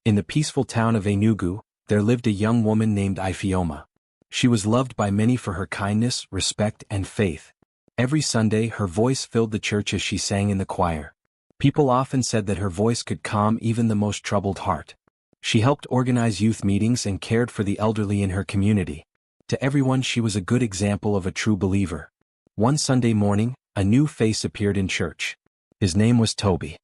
In the peaceful town of Enugu, there lived a young woman named Ifeoma. She was loved by many for her kindness, respect, and faith. Every Sunday her voice filled the church as she sang in the choir. People often said that her voice could calm even the most troubled heart. She helped organize youth meetings and cared for the elderly in her community. To everyone she was a good example of a true believer. One Sunday morning, a new face appeared in church. His name was Toby.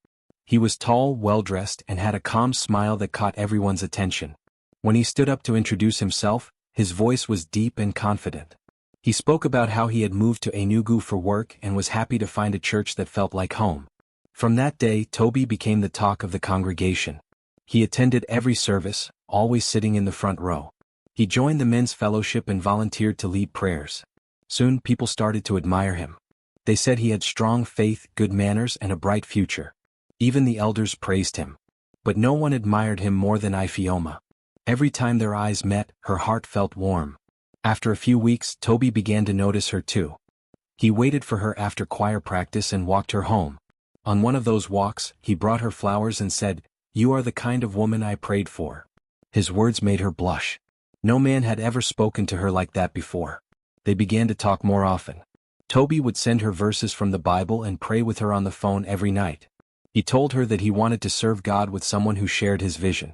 He was tall, well-dressed, and had a calm smile that caught everyone's attention. When he stood up to introduce himself, his voice was deep and confident. He spoke about how he had moved to Enugu for work and was happy to find a church that felt like home. From that day, Toby became the talk of the congregation. He attended every service, always sitting in the front row. He joined the men's fellowship and volunteered to lead prayers. Soon people started to admire him. They said he had strong faith, good manners, and a bright future. Even the elders praised him. But no one admired him more than Ifeoma. Every time their eyes met, her heart felt warm. After a few weeks, Toby began to notice her too. He waited for her after choir practice and walked her home. On one of those walks, he brought her flowers and said, "You are the kind of woman I prayed for." His words made her blush. No man had ever spoken to her like that before. They began to talk more often. Toby would send her verses from the Bible and pray with her on the phone every night. He told her that he wanted to serve God with someone who shared his vision.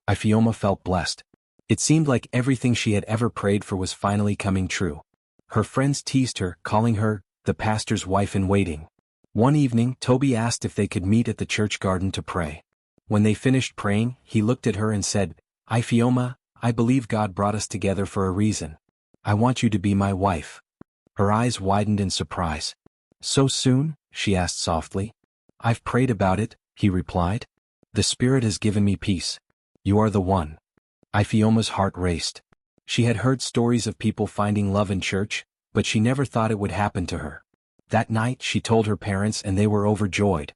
Ifeoma felt blessed. It seemed like everything she had ever prayed for was finally coming true. Her friends teased her, calling her the pastor's wife-in-waiting. One evening, Toby asked if they could meet at the church garden to pray. When they finished praying, he looked at her and said, "Ifeoma, I believe God brought us together for a reason. I want you to be my wife." Her eyes widened in surprise. "So soon?" she asked softly. "I've prayed about it," he replied. "The Spirit has given me peace. You are the one." Ifeoma's heart raced. She had heard stories of people finding love in church, but she never thought it would happen to her. That night she told her parents and they were overjoyed.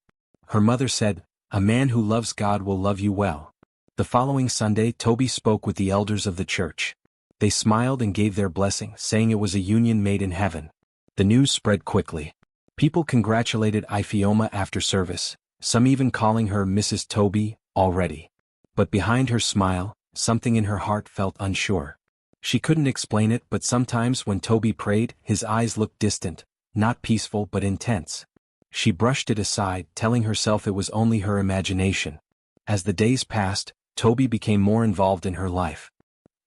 Her mother said, "A man who loves God will love you well." The following Sunday, Toby spoke with the elders of the church. They smiled and gave their blessing, saying it was a union made in heaven. The news spread quickly. People congratulated Ifeoma after service, some even calling her Mrs. Toby already. But behind her smile, something in her heart felt unsure. She couldn't explain it, but sometimes when Toby prayed, his eyes looked distant, not peaceful but intense. She brushed it aside, telling herself it was only her imagination. As the days passed, Toby became more involved in her life.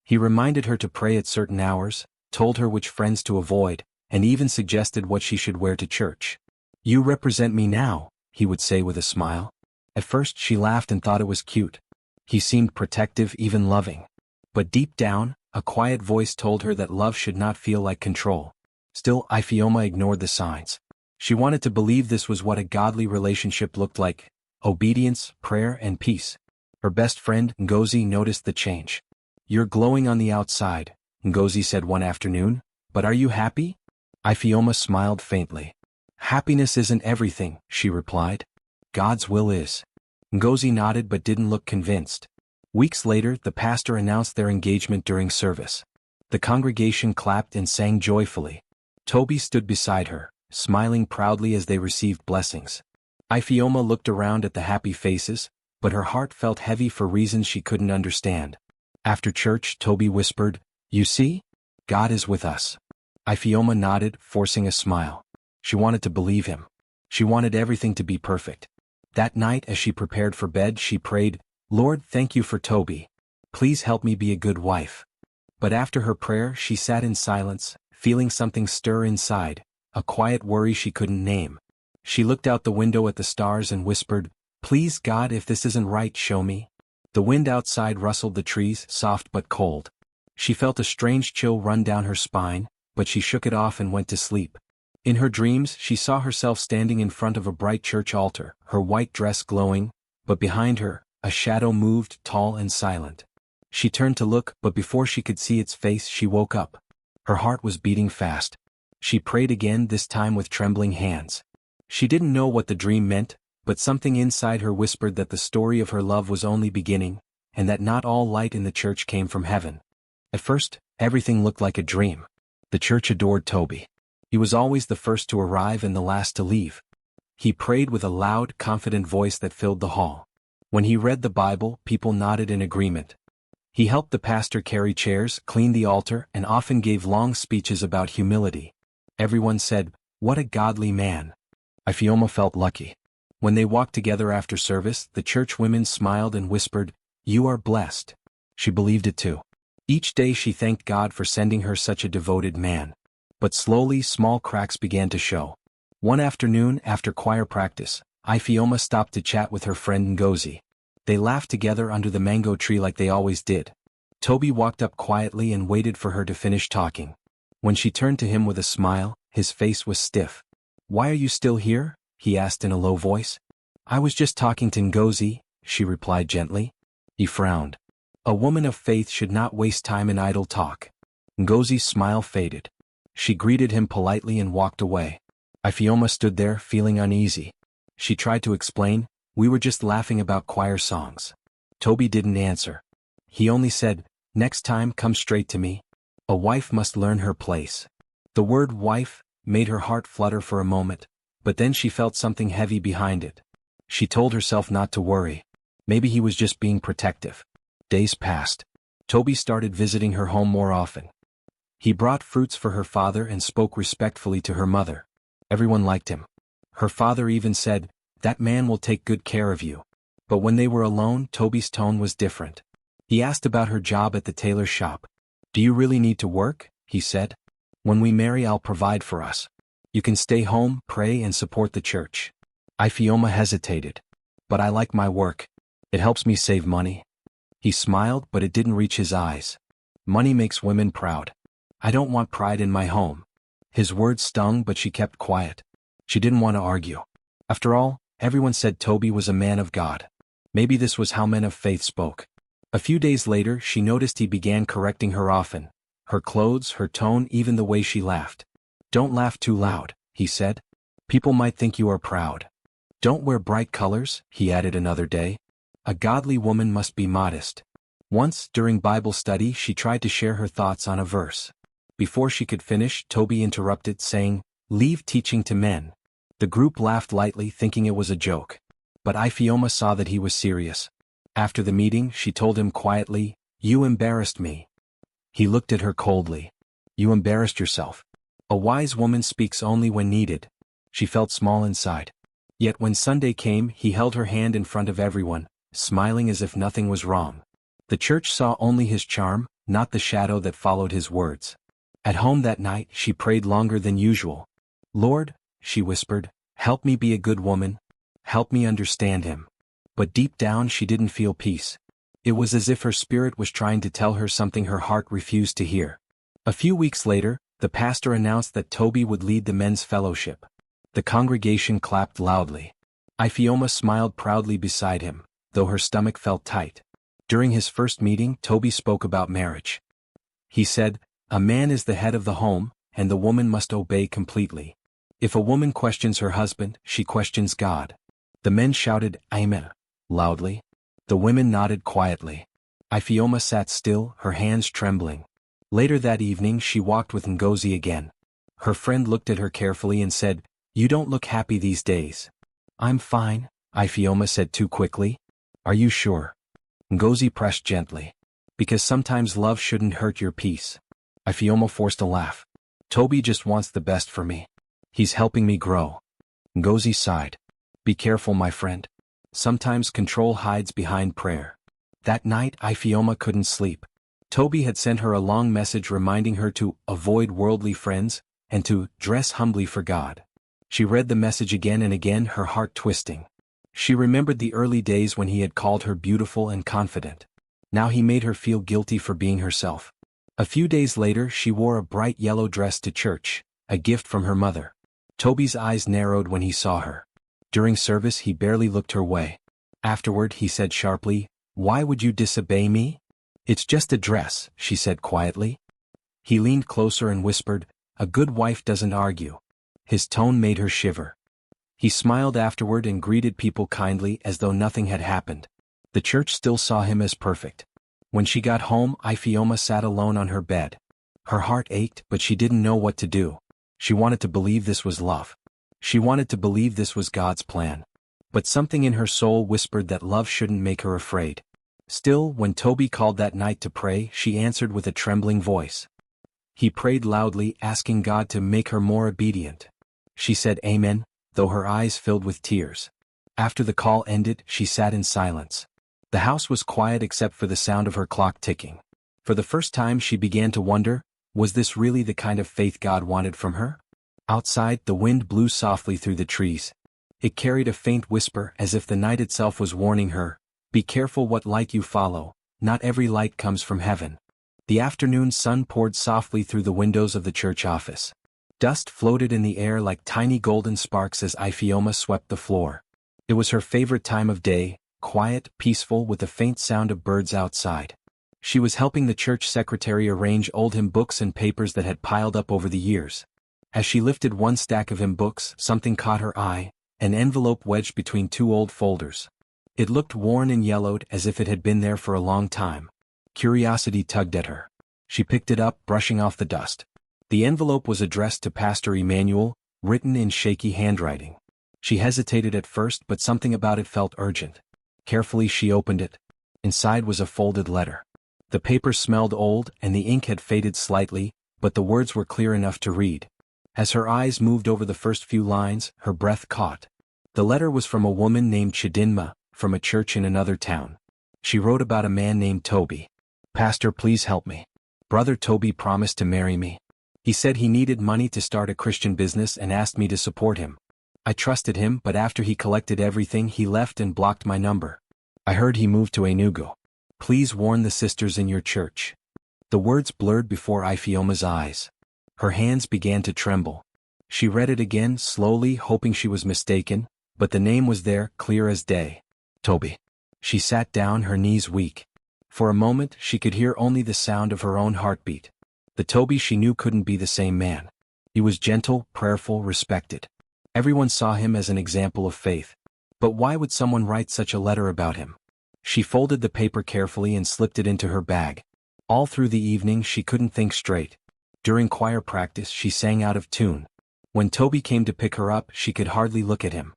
He reminded her to pray at certain hours, told her which friends to avoid, and even suggested what she should wear to church. "You represent me now," he would say with a smile. At first she laughed and thought it was cute. He seemed protective, even loving. But deep down, a quiet voice told her that love should not feel like control. Still, Ifeoma ignored the signs. She wanted to believe this was what a godly relationship looked like: obedience, prayer, and peace. Her best friend, Ngozi, noticed the change. "You're glowing on the outside," Ngozi said one afternoon, "but are you happy?" Ifeoma smiled faintly. "Happiness isn't everything," she replied. "God's will is." Ngozi nodded but didn't look convinced. Weeks later, the pastor announced their engagement during service. The congregation clapped and sang joyfully. Toby stood beside her, smiling proudly as they received blessings. Ifeoma looked around at the happy faces, but her heart felt heavy for reasons she couldn't understand. After church, Toby whispered, "You see? God is with us." Ifeoma nodded, forcing a smile. She wanted to believe him. She wanted everything to be perfect. That night, as she prepared for bed, she prayed, "Lord, thank you for Toby. Please help me be a good wife." But after her prayer, she sat in silence, feeling something stir inside, a quiet worry she couldn't name. She looked out the window at the stars and whispered, "Please God, if this isn't right, show me." The wind outside rustled the trees, soft but cold. She felt a strange chill run down her spine, but she shook it off and went to sleep. In her dreams, she saw herself standing in front of a bright church altar, her white dress glowing, but behind her, a shadow moved, tall and silent. She turned to look, but before she could see its face, she woke up. Her heart was beating fast. She prayed again, this time with trembling hands. She didn't know what the dream meant, but something inside her whispered that the story of her love was only beginning, and that not all light in the church came from heaven. At first, everything looked like a dream. The church adored Toby. He was always the first to arrive and the last to leave. He prayed with a loud, confident voice that filled the hall. When he read the Bible, people nodded in agreement. He helped the pastor carry chairs, cleaned the altar, and often gave long speeches about humility. Everyone said, "What a godly man." Ifeoma felt lucky. When they walked together after service, the church women smiled and whispered, "You are blessed." She believed it too. Each day she thanked God for sending her such a devoted man. But slowly small cracks began to show. One afternoon after choir practice, Ifeoma stopped to chat with her friend Ngozi. They laughed together under the mango tree like they always did. Toby walked up quietly and waited for her to finish talking. When she turned to him with a smile, his face was stiff. "Why are you still here?" he asked in a low voice. "I was just talking to Ngozi," she replied gently. He frowned. A woman of faith should not waste time in idle talk. Ngozi's smile faded. She greeted him politely and walked away. Ifeoma stood there, feeling uneasy. She tried to explain, "We were just laughing about choir songs." Toby didn't answer. He only said, "Next time come straight to me. A wife must learn her place." The word wife made her heart flutter for a moment, but then she felt something heavy behind it. She told herself not to worry. Maybe he was just being protective. Days passed. Toby started visiting her home more often. He brought fruits for her father and spoke respectfully to her mother. Everyone liked him. Her father even said, "That man will take good care of you." But when they were alone, Toby's tone was different. He asked about her job at the tailor's shop. "Do you really need to work?" he said. "When we marry, I'll provide for us. You can stay home, pray, and support the church." Ifeoma hesitated. "But I like my work. It helps me save money." He smiled, but it didn't reach his eyes. "Money makes women proud. I don't want pride in my home." His words stung, but she kept quiet. She didn't want to argue. After all, everyone said Toby was a man of God. Maybe this was how men of faith spoke. A few days later, she noticed he began correcting her often. Her clothes, her tone, even the way she laughed. "Don't laugh too loud," he said. "People might think you are proud." "Don't wear bright colors," he added another day. A godly woman must be modest. Once, during Bible study, she tried to share her thoughts on a verse. Before she could finish, Toby interrupted, saying, "Leave teaching to men." The group laughed lightly, thinking it was a joke. But Ifeoma saw that he was serious. After the meeting, she told him quietly, "You embarrassed me." He looked at her coldly. "You embarrassed yourself." A wise woman speaks only when needed. She felt small inside. Yet when Sunday came, he held her hand in front of everyone, smiling as if nothing was wrong. The church saw only his charm, not the shadow that followed his words. At home that night, she prayed longer than usual. "Lord," she whispered, "help me be a good woman. Help me understand him." But deep down she didn't feel peace. It was as if her spirit was trying to tell her something her heart refused to hear. A few weeks later, the pastor announced that Toby would lead the men's fellowship. The congregation clapped loudly. Ifeoma smiled proudly beside him, though her stomach felt tight. During his first meeting, Toby spoke about marriage. He said, "A man is the head of the home, and the woman must obey completely. If a woman questions her husband, she questions God." The men shouted, "Amen," loudly. The women nodded quietly. Ifeoma sat still, her hands trembling. Later that evening she walked with Ngozi again. Her friend looked at her carefully and said, "You don't look happy these days." "I'm fine," Ifeoma said too quickly. "Are you sure?" Ngozi pressed gently. "Because sometimes love shouldn't hurt your peace." Ifeoma forced a laugh. "Toby just wants the best for me. He's helping me grow." Ngozi sighed. "Be careful, my friend. Sometimes control hides behind prayer." That night Ifeoma couldn't sleep. Toby had sent her a long message reminding her to avoid worldly friends and to dress humbly for God. She read the message again and again, her heart twisting. She remembered the early days when he had called her beautiful and confident. Now he made her feel guilty for being herself. A few days later she wore a bright yellow dress to church, a gift from her mother. Toby's eyes narrowed when he saw her. During service he barely looked her way. Afterward he said sharply, "Why would you disobey me?" "It's just a dress," she said quietly. He leaned closer and whispered, "A good wife doesn't argue." His tone made her shiver. He smiled afterward and greeted people kindly as though nothing had happened. The church still saw him as perfect. When she got home, Ifeoma sat alone on her bed. Her heart ached, but she didn't know what to do. She wanted to believe this was love. She wanted to believe this was God's plan. but something in her soul whispered that love shouldn't make her afraid. Still, when Toby called that night to pray, she answered with a trembling voice. He prayed loudly, asking God to make her more obedient. She said amen, though her eyes filled with tears. After the call ended, she sat in silence. The house was quiet except for the sound of her clock ticking. For the first time she began to wonder, was this really the kind of faith God wanted from her? Outside, the wind blew softly through the trees. It carried a faint whisper as if the night itself was warning her, be careful what light you follow, not every light comes from heaven. The afternoon sun poured softly through the windows of the church office. Dust floated in the air like tiny golden sparks as Ifeoma swept the floor. It was her favorite time of day, quiet, peaceful with the faint sound of birds outside. She was helping the church secretary arrange old hymn books and papers that had piled up over the years. As she lifted one stack of hymn books, something caught her eye, an envelope wedged between two old folders. It looked worn and yellowed as if it had been there for a long time. Curiosity tugged at her. She picked it up, brushing off the dust. The envelope was addressed to Pastor Emmanuel, written in shaky handwriting. She hesitated at first, but something about it felt urgent. Carefully she opened it. Inside was a folded letter. The paper smelled old and the ink had faded slightly, but the words were clear enough to read. As her eyes moved over the first few lines, her breath caught. The letter was from a woman named Chidinma, from a church in another town. She wrote about a man named Toby. Pastor, please help me. Brother Toby promised to marry me. He said he needed money to start a Christian business and asked me to support him. I trusted him, but after he collected everything he left and blocked my number. I heard he moved to Enugu. Please warn the sisters in your church. The words blurred before Ifeoma's eyes. Her hands began to tremble. She read it again, slowly, hoping she was mistaken, but the name was there, clear as day. Toby. She sat down, her knees weak. For a moment, she could hear only the sound of her own heartbeat. The Toby she knew couldn't be the same man. He was gentle, prayerful, respected. Everyone saw him as an example of faith. But why would someone write such a letter about him? She folded the paper carefully and slipped it into her bag. All through the evening she couldn't think straight. During choir practice she sang out of tune. When Toby came to pick her up she could hardly look at him.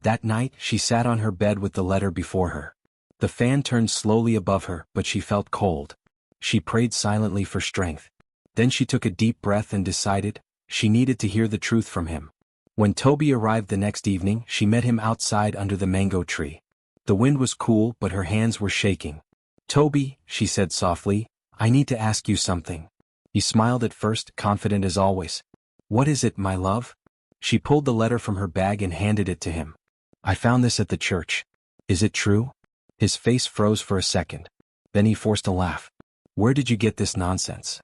That night she sat on her bed with the letter before her. The fan turned slowly above her, but she felt cold. She prayed silently for strength. Then she took a deep breath and decided, she needed to hear the truth from him. When Toby arrived the next evening, she met him outside under the mango tree. The wind was cool, but her hands were shaking. Toby, she said softly, I need to ask you something. He smiled at first, confident as always. What is it, my love? She pulled the letter from her bag and handed it to him. I found this at the church. Is it true? His face froze for a second. Then he forced a laugh. Where did you get this nonsense?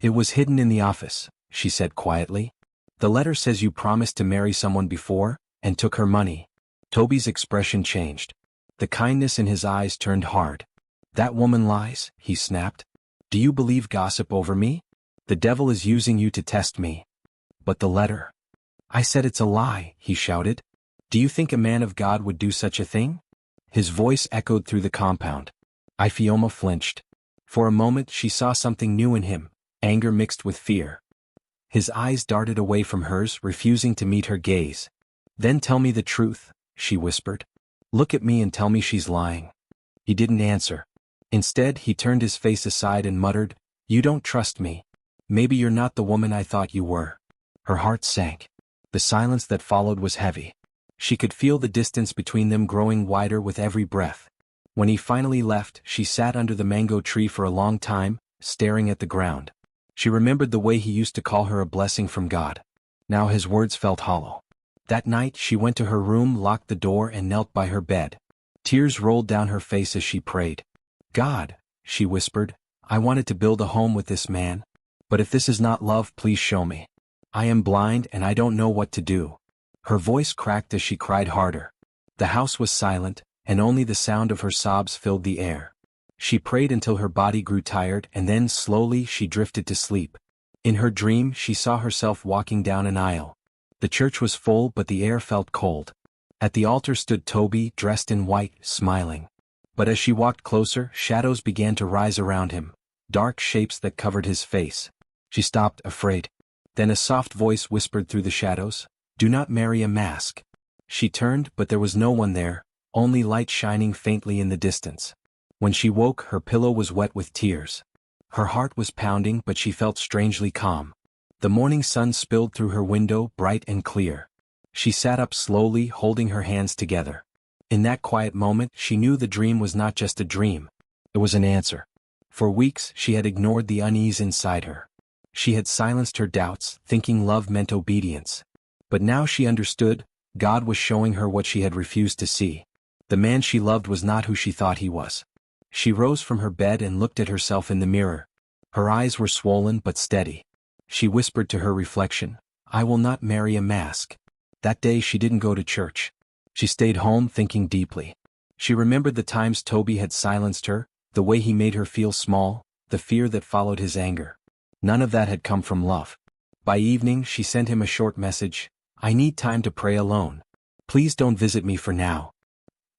It was hidden in the office, she said quietly. The letter says you promised to marry someone before, and took her money. Toby's expression changed. The kindness in his eyes turned hard. That woman lies, he snapped. Do you believe gossip over me? The devil is using you to test me. But the letter? I said it's a lie, he shouted. Do you think a man of God would do such a thing? His voice echoed through the compound. Ifeoma flinched. For a moment she saw something new in him, anger mixed with fear. His eyes darted away from hers, refusing to meet her gaze. Then tell me the truth, she whispered. Look at me and tell me she's lying. He didn't answer. Instead, he turned his face aside and muttered, You don't trust me. Maybe you're not the woman I thought you were. Her heart sank. The silence that followed was heavy. She could feel the distance between them growing wider with every breath. When he finally left, she sat under the mango tree for a long time, staring at the ground. She remembered the way he used to call her a blessing from God. Now his words felt hollow. That night she went to her room, locked the door and knelt by her bed. Tears rolled down her face as she prayed. God, she whispered, I wanted to build a home with this man. But if this is not love, please show me. I am blind and I don't know what to do. Her voice cracked as she cried harder. The house was silent, and only the sound of her sobs filled the air. She prayed until her body grew tired, and then slowly she drifted to sleep. In her dream she saw herself walking down an aisle. The church was full, but the air felt cold. At the altar stood Toby, dressed in white, smiling. But as she walked closer, shadows began to rise around him, dark shapes that covered his face. She stopped, afraid. Then a soft voice whispered through the shadows, Do not marry a mask. She turned, but there was no one there, only light shining faintly in the distance. When she woke, her pillow was wet with tears. Her heart was pounding, but she felt strangely calm. The morning sun spilled through her window, bright and clear. She sat up slowly, holding her hands together. In that quiet moment, she knew the dream was not just a dream. It was an answer. For weeks, she had ignored the unease inside her. She had silenced her doubts, thinking love meant obedience. But now she understood. God was showing her what she had refused to see. The man she loved was not who she thought he was. She rose from her bed and looked at herself in the mirror. Her eyes were swollen but steady. She whispered to her reflection, "I will not marry a mask." That day she didn't go to church. She stayed home thinking deeply. She remembered the times Toby had silenced her, the way he made her feel small, the fear that followed his anger. None of that had come from love. By evening she sent him a short message, "I need time to pray alone. Please don't visit me for now."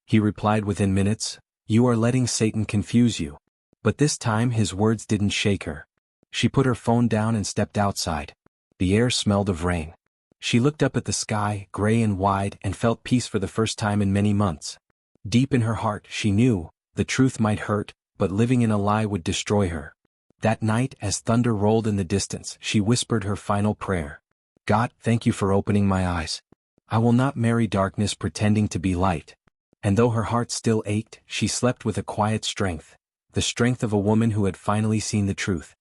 He replied within minutes, "You are letting Satan confuse you." But this time his words didn't shake her. She put her phone down and stepped outside. The air smelled of rain. She looked up at the sky, gray and wide, and felt peace for the first time in many months. Deep in her heart, she knew, the truth might hurt, but living in a lie would destroy her. That night, as thunder rolled in the distance, she whispered her final prayer. "God, thank you for opening my eyes. I will not marry darkness pretending to be light." And though her heart still ached, she slept with a quiet strength, the strength of a woman who had finally seen the truth.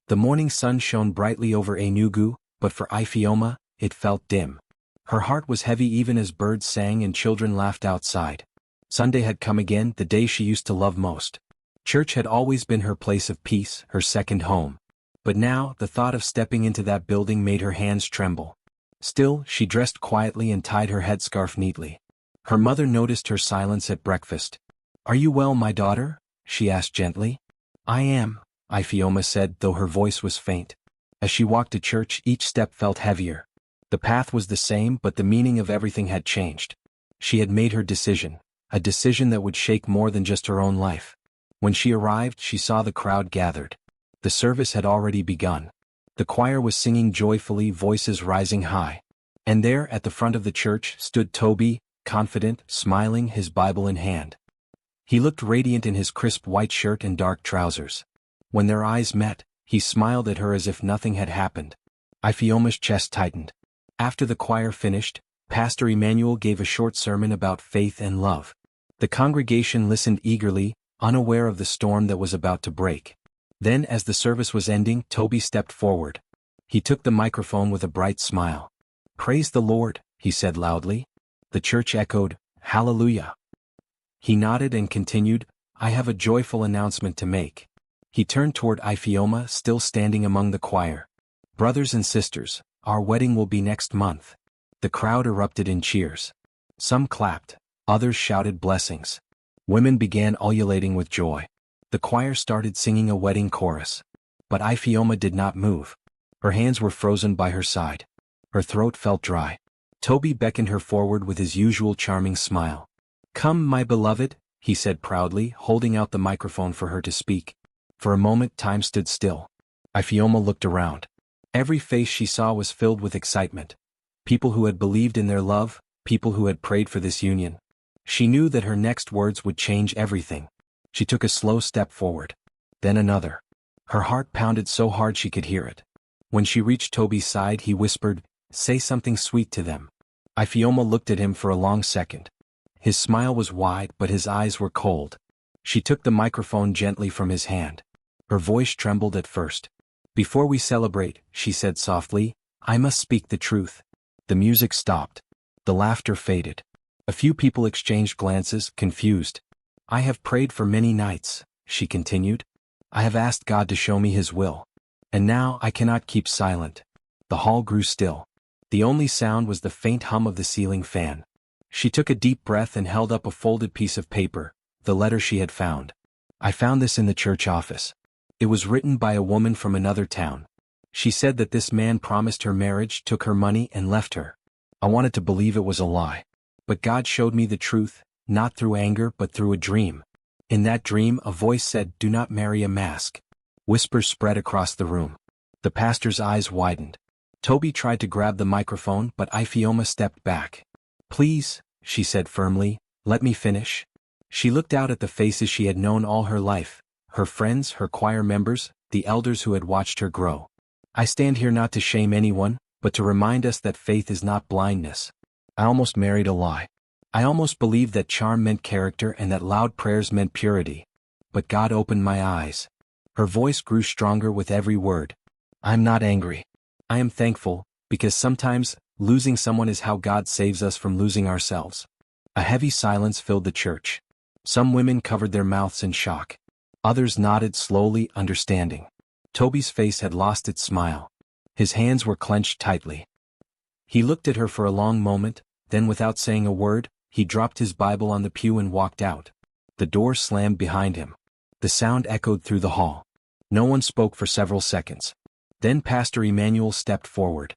The morning sun shone brightly over Enugu, but for Ifeoma, it felt dim. Her heart was heavy even as birds sang and children laughed outside. Sunday had come again, the day she used to love most. Church had always been her place of peace, her second home. But now, the thought of stepping into that building made her hands tremble. Still, she dressed quietly and tied her headscarf neatly. Her mother noticed her silence at breakfast. "Are you well, my daughter?" she asked gently. "I am," Ifeoma said, though her voice was faint. As she walked to church, each step felt heavier. The path was the same, but the meaning of everything had changed. She had made her decision, a decision that would shake more than just her own life. When she arrived, she saw the crowd gathered. The service had already begun. The choir was singing joyfully, voices rising high. And there, at the front of the church, stood Toby, confident, smiling, his Bible in hand. He looked radiant in his crisp white shirt and dark trousers. When their eyes met, he smiled at her as if nothing had happened. Ifeoma's chest tightened. After the choir finished, Pastor Emmanuel gave a short sermon about faith and love. The congregation listened eagerly, unaware of the storm that was about to break. Then, as the service was ending, Toby stepped forward. He took the microphone with a bright smile. "Praise the Lord," he said loudly. The church echoed, "Hallelujah." He nodded and continued, "I have a joyful announcement to make." He turned toward Ifeoma, still standing among the choir. "Brothers and sisters, our wedding will be next month." The crowd erupted in cheers. Some clapped, others shouted blessings. Women began ululating with joy. The choir started singing a wedding chorus. But Ifeoma did not move. Her hands were frozen by her side. Her throat felt dry. Toby beckoned her forward with his usual charming smile. "Come, my beloved," he said proudly, holding out the microphone for her to speak. For a moment time stood still. Ifeoma looked around. Every face she saw was filled with excitement. People who had believed in their love, people who had prayed for this union. She knew that her next words would change everything. She took a slow step forward. Then another. Her heart pounded so hard she could hear it. When she reached Toby's side, he whispered, "Say something sweet to them." Ifeoma looked at him for a long second. His smile was wide, but his eyes were cold. She took the microphone gently from his hand. Her voice trembled at first. "Before we celebrate," she said softly, "I must speak the truth." The music stopped. The laughter faded. A few people exchanged glances, confused. "I have prayed for many nights," she continued. "I have asked God to show me His will. And now I cannot keep silent." The hall grew still. The only sound was the faint hum of the ceiling fan. She took a deep breath and held up a folded piece of paper, the letter she had found. "I found this in the church office. It was written by a woman from another town. She said that this man promised her marriage, took her money, and left her. I wanted to believe it was a lie. But God showed me the truth, not through anger but through a dream. In that dream, a voice said, 'Do not marry a mask.'" Whispers spread across the room. The pastor's eyes widened. Toby tried to grab the microphone, but Ifeoma stepped back. "Please," she said firmly, let me finish. She looked out at the faces she had known all her life, her friends, her choir members, the elders who had watched her grow. I stand here not to shame anyone, but to remind us that faith is not blindness. I almost married a lie. I almost believed that charm meant character and that loud prayers meant purity. But God opened my eyes. Her voice grew stronger with every word. I'm not angry. I am thankful, because sometimes, losing someone is how God saves us from losing ourselves. A heavy silence filled the church. Some women covered their mouths in shock. Others nodded slowly, understanding. Toby's face had lost its smile. His hands were clenched tightly. He looked at her for a long moment, then without saying a word, he dropped his Bible on the pew and walked out. The door slammed behind him. The sound echoed through the hall. No one spoke for several seconds. Then Pastor Emmanuel stepped forward.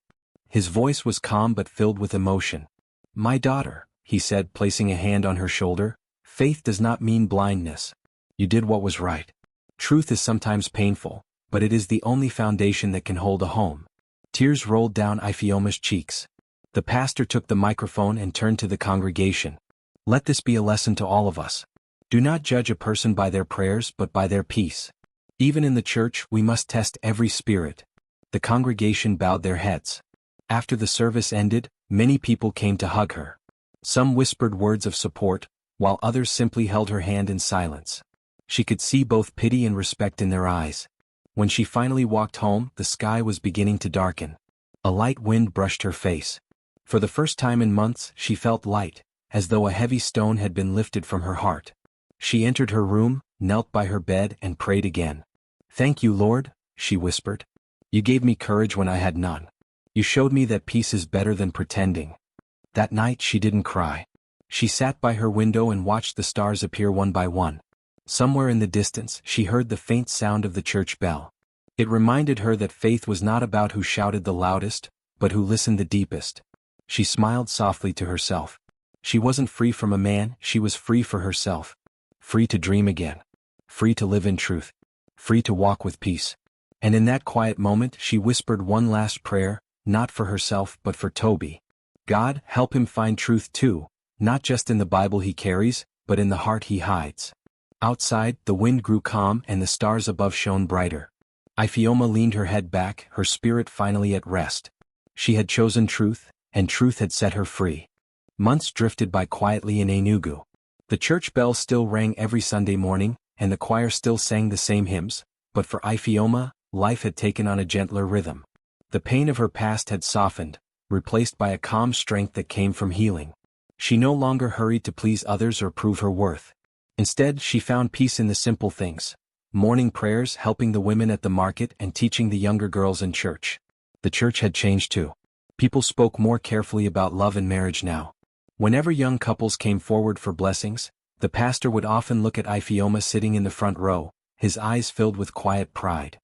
His voice was calm but filled with emotion. My daughter, he said, placing a hand on her shoulder, faith does not mean blindness. You did what was right. Truth is sometimes painful, but it is the only foundation that can hold a home. Tears rolled down Ifeoma's cheeks. The pastor took the microphone and turned to the congregation. Let this be a lesson to all of us. Do not judge a person by their prayers but by their peace. Even in the church we must test every spirit. The congregation bowed their heads. After the service ended, many people came to hug her. Some whispered words of support, while others simply held her hand in silence. She could see both pity and respect in their eyes. When she finally walked home, the sky was beginning to darken. A light wind brushed her face. For the first time in months, she felt light, as though a heavy stone had been lifted from her heart. She entered her room, knelt by her bed and prayed again. Thank you, Lord, she whispered. You gave me courage when I had none. You showed me that peace is better than pretending. That night she didn't cry. She sat by her window and watched the stars appear one by one. Somewhere in the distance, she heard the faint sound of the church bell. It reminded her that faith was not about who shouted the loudest, but who listened the deepest. She smiled softly to herself. She wasn't free from a man, she was free for herself. Free to dream again. Free to live in truth. Free to walk with peace. And in that quiet moment she whispered one last prayer, not for herself but for Toby. God, help him find truth too, not just in the Bible he carries, but in the heart he hides. Outside, the wind grew calm and the stars above shone brighter. Ifeoma leaned her head back, her spirit finally at rest. She had chosen truth, and truth had set her free. Months drifted by quietly in Enugu. The church bell still rang every Sunday morning, and the choir still sang the same hymns, but for Ifeoma, life had taken on a gentler rhythm. The pain of her past had softened, replaced by a calm strength that came from healing. She no longer hurried to please others or prove her worth. Instead, she found peace in the simple things. Morning prayers, helping the women at the market, and teaching the younger girls in church. The church had changed too. People spoke more carefully about love and marriage now. Whenever young couples came forward for blessings, the pastor would often look at Ifeoma sitting in the front row, his eyes filled with quiet pride.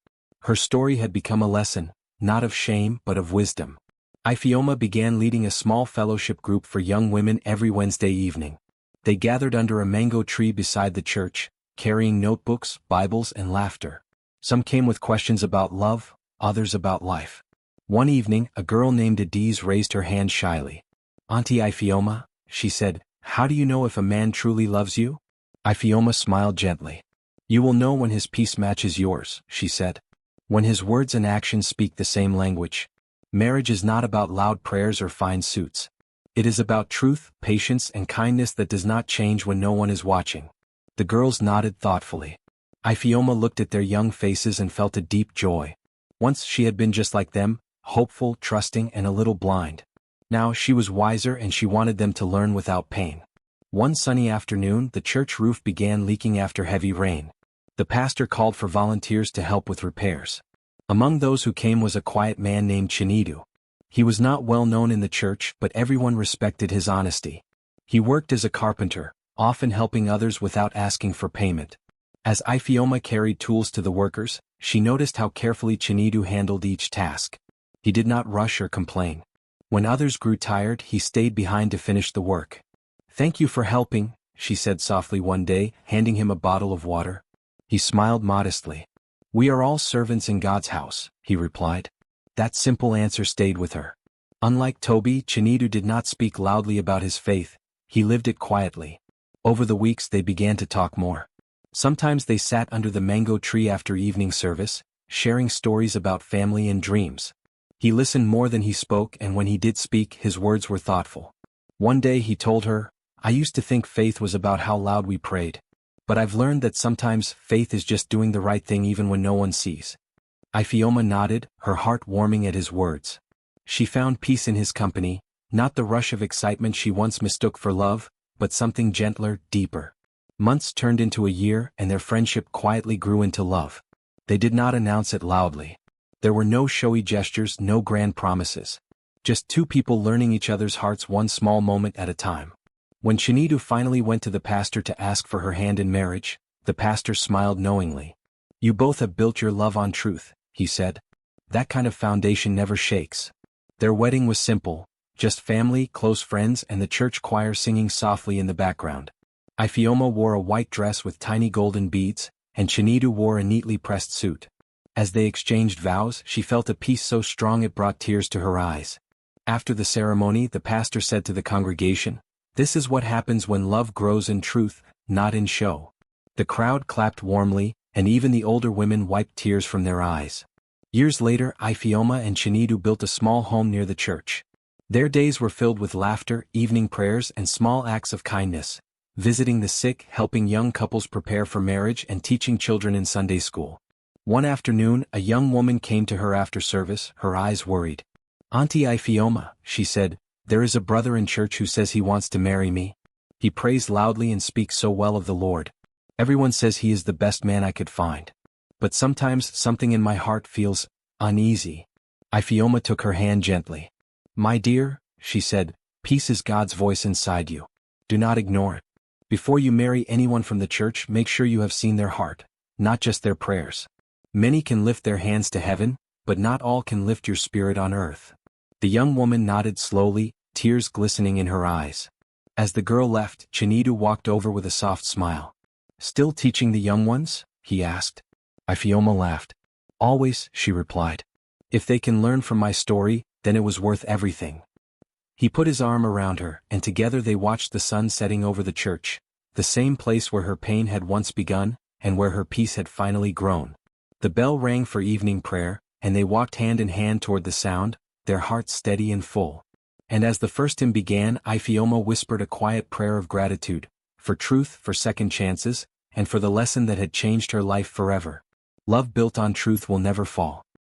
Her story had become a lesson, not of shame but of wisdom. Ifeoma began leading a small fellowship group for young women every Wednesday evening. They gathered under a mango tree beside the church, carrying notebooks, Bibles, and laughter. Some came with questions about love, others about life. One evening, a girl named Adiz raised her hand shyly. Auntie Ifeoma, she said, how do you know if a man truly loves you? Ifeoma smiled gently. You will know when his peace matches yours, she said. When his words and actions speak the same language. Marriage is not about loud prayers or fine suits. It is about truth, patience, and kindness that does not change when no one is watching. The girls nodded thoughtfully. Ifeoma looked at their young faces and felt a deep joy. Once she had been just like them, hopeful, trusting, and a little blind. Now she was wiser and she wanted them to learn without pain. One sunny afternoon, the church roof began leaking after heavy rain. The pastor called for volunteers to help with repairs. Among those who came was a quiet man named Chinedu. He was not well known in the church, but everyone respected his honesty. He worked as a carpenter, often helping others without asking for payment. As Ifeoma carried tools to the workers, she noticed how carefully Chinedu handled each task. He did not rush or complain. When others grew tired, he stayed behind to finish the work. Thank you for helping, she said softly one day, handing him a bottle of water. He smiled modestly. We are all servants in God's house, he replied. That simple answer stayed with her. Unlike Toby, Chinedu did not speak loudly about his faith, He lived it quietly. Over the weeks they began to talk more. Sometimes they sat under the mango tree after evening service, sharing stories about family and dreams. He listened more than he spoke, and when he did speak, his words were thoughtful. One day he told her, "I used to think faith was about how loud we prayed. But I've learned that sometimes faith is just doing the right thing even when no one sees." Ifeoma nodded, her heart warming at his words. She found peace in his company, not the rush of excitement she once mistook for love, but something gentler, deeper. Months turned into a year, and their friendship quietly grew into love. They did not announce it loudly. There were no showy gestures, no grand promises. Just two people learning each other's hearts one small moment at a time. When Chinedu finally went to the pastor to ask for her hand in marriage, the pastor smiled knowingly. "You both have built your love on truth," he said. "That kind of foundation never shakes." Their wedding was simple, just family, close friends, and the church choir singing softly in the background. Ifeoma wore a white dress with tiny golden beads, and Chinedu wore a neatly pressed suit. As they exchanged vows, she felt a peace so strong it brought tears to her eyes. After the ceremony, the pastor said to the congregation, "This is what happens when love grows in truth, not in show." The crowd clapped warmly, and even the older women wiped tears from their eyes. Years later, Ifeoma and Chinedu built a small home near the church. Their days were filled with laughter, evening prayers, and small acts of kindness, visiting the sick, helping young couples prepare for marriage, and teaching children in Sunday school. One afternoon, a young woman came to her after service, her eyes worried. "Auntie Ifeoma," she said, "there is a brother in church who says he wants to marry me. He prays loudly and speaks so well of the Lord. Everyone says he is the best man I could find. But sometimes something in my heart feels uneasy." Ifeoma took her hand gently. "My dear," she said, "peace is God's voice inside you. Do not ignore it. Before you marry anyone from the church, make sure you have seen their heart, not just their prayers. Many can lift their hands to heaven, but not all can lift your spirit on earth." The young woman nodded slowly, tears glistening in her eyes. As the girl left, Chinedu walked over with a soft smile. "Still teaching the young ones?" he asked. Ifeoma laughed. "Always," she replied. "If they can learn from my story, then it was worth everything." He put his arm around her, and together they watched the sun setting over the church, the same place where her pain had once begun, and where her peace had finally grown. The bell rang for evening prayer, and they walked hand in hand toward the sound, their hearts steady and full. And as the first hymn began, Ifeoma whispered a quiet prayer of gratitude, for truth, for second chances, and for the lesson that had changed her life forever. Love built on truth will never fall.